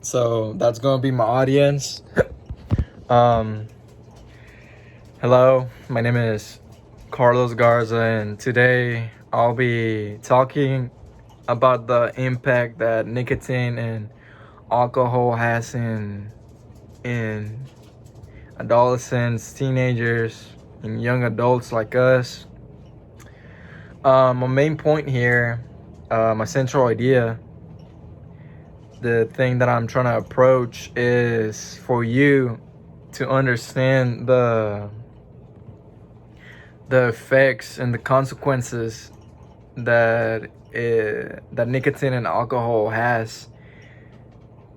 So that's gonna be my audience. um, Hello, my name is Carlos Garza, and today I'll be talking about the impact that nicotine and alcohol has in adolescents, teenagers, and young adults like us. My main point here, my central idea, the thing that I'm trying to approach is for you to understand the effects and the consequences that nicotine and alcohol has,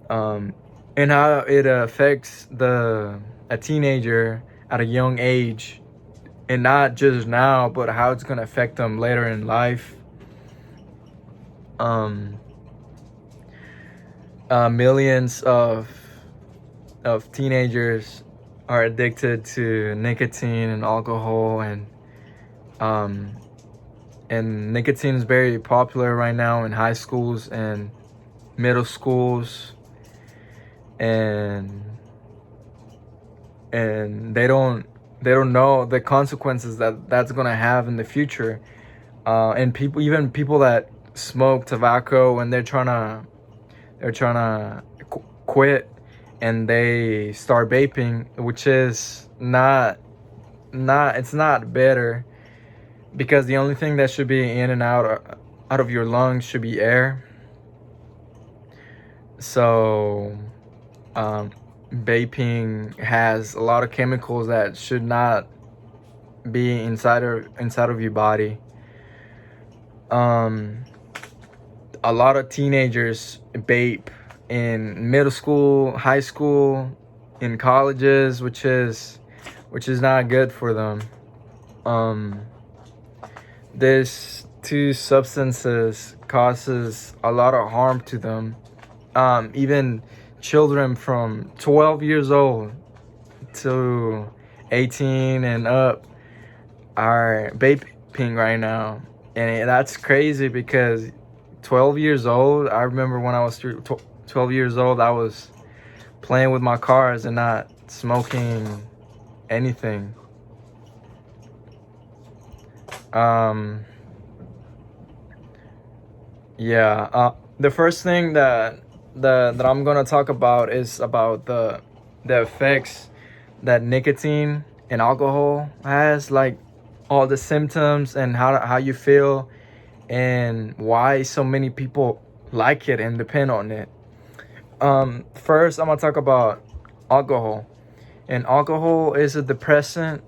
and how it affects a teenager at a young age, and not just now, but how it's gonna affect them later in life. Um, Millions of teenagers are addicted to nicotine and alcohol, um, and nicotine is very popular right now in high schools and middle schools, and they don't know the consequences that that's gonna have in the future. And even people that smoke tobacco, and they're trying to quit, and they start vaping, which is not it's not better, because the only thing that should be in and out of your lungs should be air. So vaping has a lot of chemicals that should not be inside of your body. A lot of teenagers vape in middle school, high school, in colleges, which is not good for them. This two substances causes a lot of harm to them. Even children from 12 years old to 18 and up are vaping right now, and that's crazy, because 12 years old, I remember when I was 12 years old, I was playing with my cars and not smoking anything. The first thing that I'm gonna talk about is about the effects that nicotine and alcohol has, like all the symptoms and how you feel, and why so many people like it and depend on it. First, I'm gonna talk about alcohol. And alcohol is a depressant.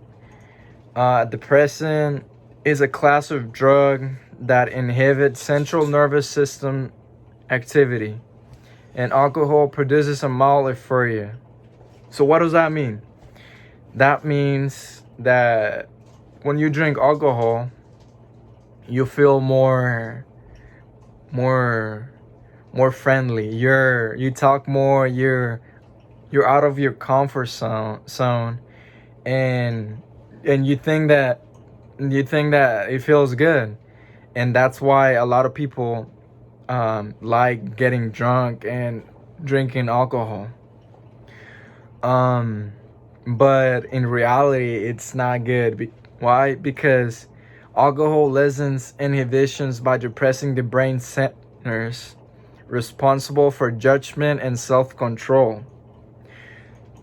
Depressant is a class of drug that inhibits central nervous system activity. And alcohol produces a mild euphoria. So what does that mean? That means that when you drink alcohol, you feel more friendly. You talk more. You're out of your comfort zone, and you think that it feels good, and that's why a lot of people like getting drunk and drinking alcohol. But in reality, it's not good. Why? Because alcohol lessens inhibitions by depressing the brain centers responsible for judgment and self-control.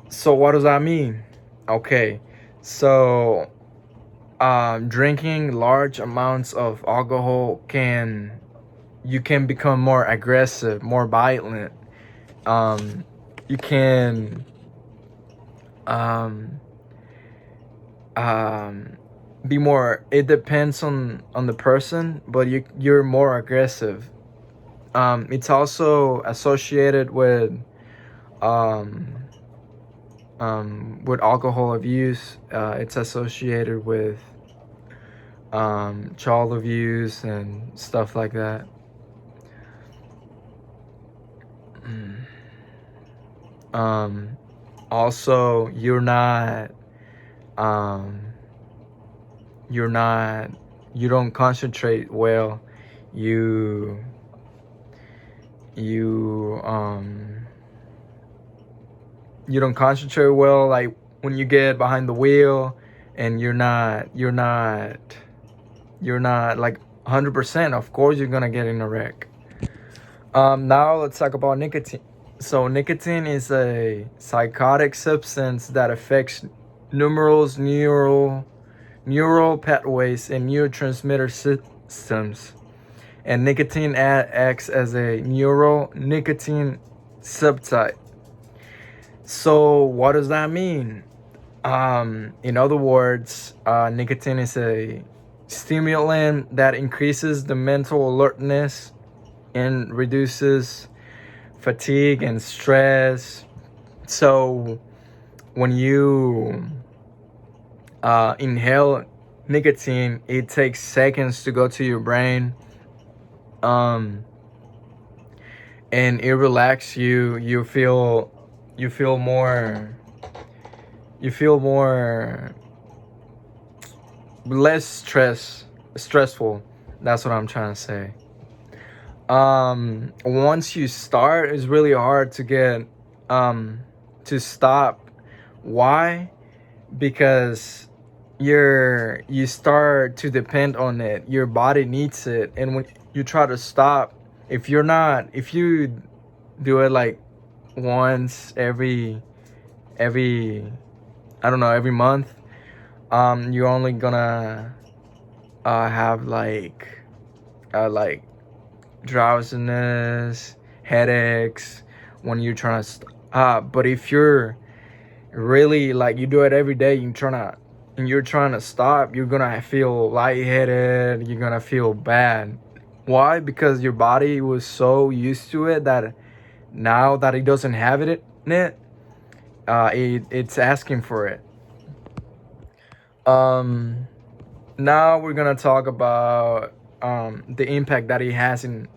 So what does that mean? Okay, so drinking large amounts of alcohol you can become more aggressive, more violent. You can um, be more. It depends on the person, but you're more aggressive. It's also associated um, with alcohol abuse. It's associated with child abuse and stuff like that. Also, um, you don't concentrate well. You you you don't concentrate well, like when you get behind the wheel and you're not like 100%. Of course you're gonna get in a wreck. Now let's talk about nicotine. So nicotine is a psychotic substance that affects numerous neural pathways and neurotransmitter systems. And nicotine acts as a neural nicotine subtype. So what does that mean? In other words, nicotine is a stimulant that increases the mental alertness and reduces fatigue and stress. So when you inhale nicotine, it takes seconds to go to your brain, and it relaxes you. You feel more less stressful. That's what I'm trying to say. Once you start, it's really hard to get to stop. Why? Because you start to depend on it. Your body needs it, and when you try to stop, if you do it like once every I don't know, every month, you're only gonna have like drowsiness, headaches when you're trying to stop. But if you're really like you do it every day, you're trying to stop, you're gonna feel lightheaded, you're gonna feel bad. Why? Because your body was so used to it that now that it doesn't have it in it, it's asking for it. Um, Now we're gonna talk about the impact that it has in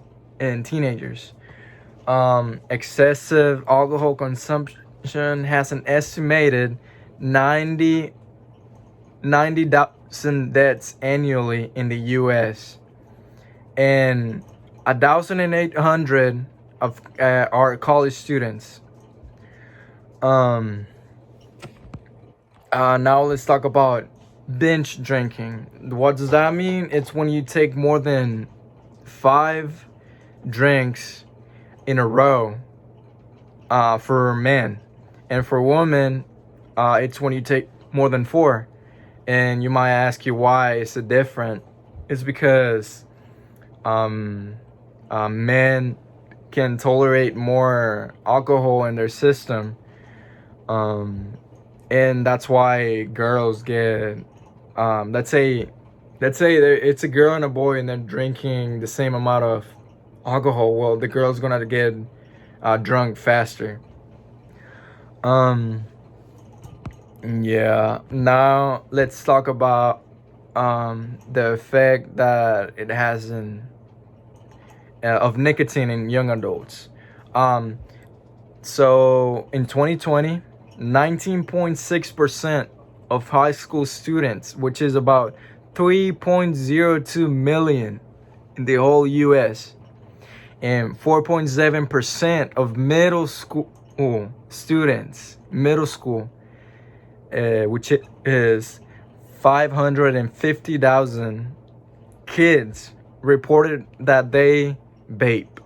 teenagers. Excessive alcohol consumption has an estimated 90 90,000 deaths annually in the U.S. and 1,800 of are college students. Um, Now let's talk about binge drinking. What does that mean? It's when you take more than 5 drinks in a row, for men, and for women, it's when you take more than 4. And you might ask you why is it different? It's because um, men can tolerate more alcohol in their system, um, and that's why girls get let's say it's a girl and a boy and they're drinking the same amount of alcohol. Well, the girl's gonna get drunk faster. Um, yeah. Now let's talk about the effect that it has of nicotine in young adults. Um, so in 2020, 19.6% of high school students, which is about 3.02 million in the whole US, and 4.7% of middle school students, which is 550,000 kids, reported that they vape.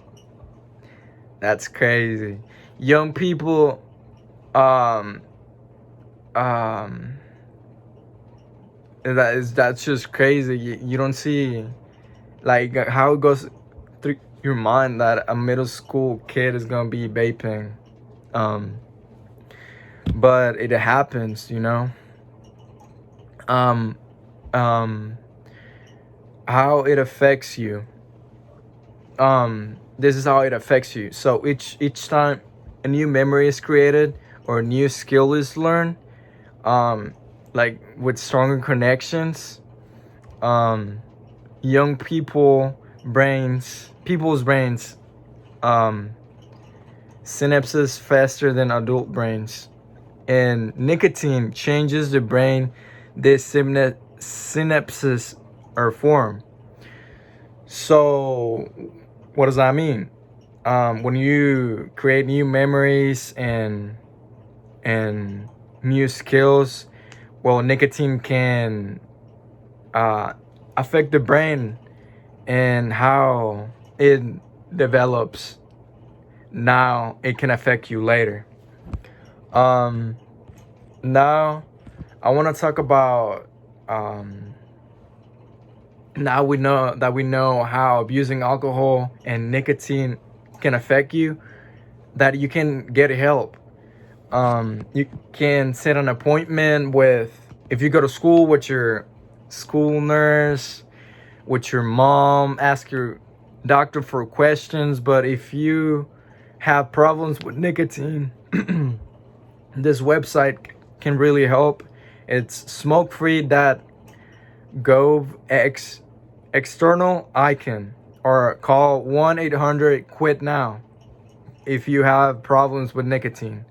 That's crazy. Young people, um, um, that's just crazy. You don't see like how it goes through your mind that a middle school kid is gonna be vaping. Um, but it happens, you know. Um, um, how it affects you. This is how it affects you. So each time a new memory is created or a new skill is learned, um, like with stronger connections, um, young people's brains, um, synapses faster than adult brains, and nicotine changes the brain. This synapses are formed. So, what does that mean? When you create new memories and and new skills. Well, nicotine can affect the brain and how it develops now. It can affect you later. Now I want to talk about now we know how abusing alcohol and nicotine can affect you, that you can get help. You can set an appointment with, if you go to school, with your school nurse, with your mom, ask your doctor for questions. But if you have problems with nicotine, this website can really help. It's smokefree.gov external icon, or call 1-800-QUIT-NOW if you have problems with nicotine.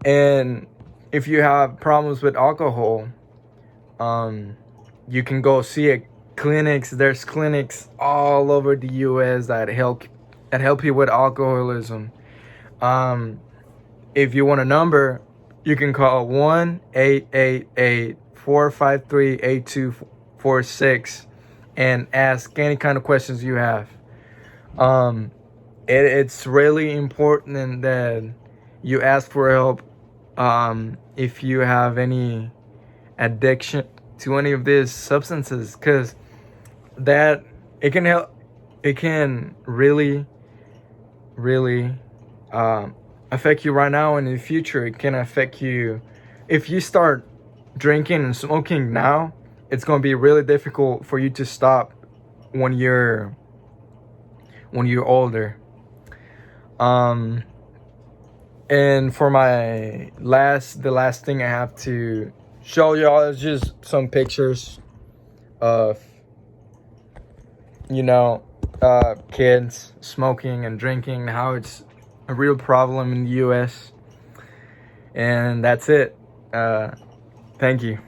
And if you have problems with alcohol, you can go see clinics. There's clinics all over the US that help you with alcoholism. If you want a number, you can call 1-888-453-8246 and ask any kind of questions you have. It's really important that you ask for help if you have any addiction to any of these substances, because that it can help. It can really affect you right now, and in the future it can affect you. If you start drinking and smoking now, it's going to be really difficult for you to stop when you're older. And for the last thing I have to show y'all is just some pictures of, kids smoking and drinking, how it's a real problem in the US. And that's it. Thank you.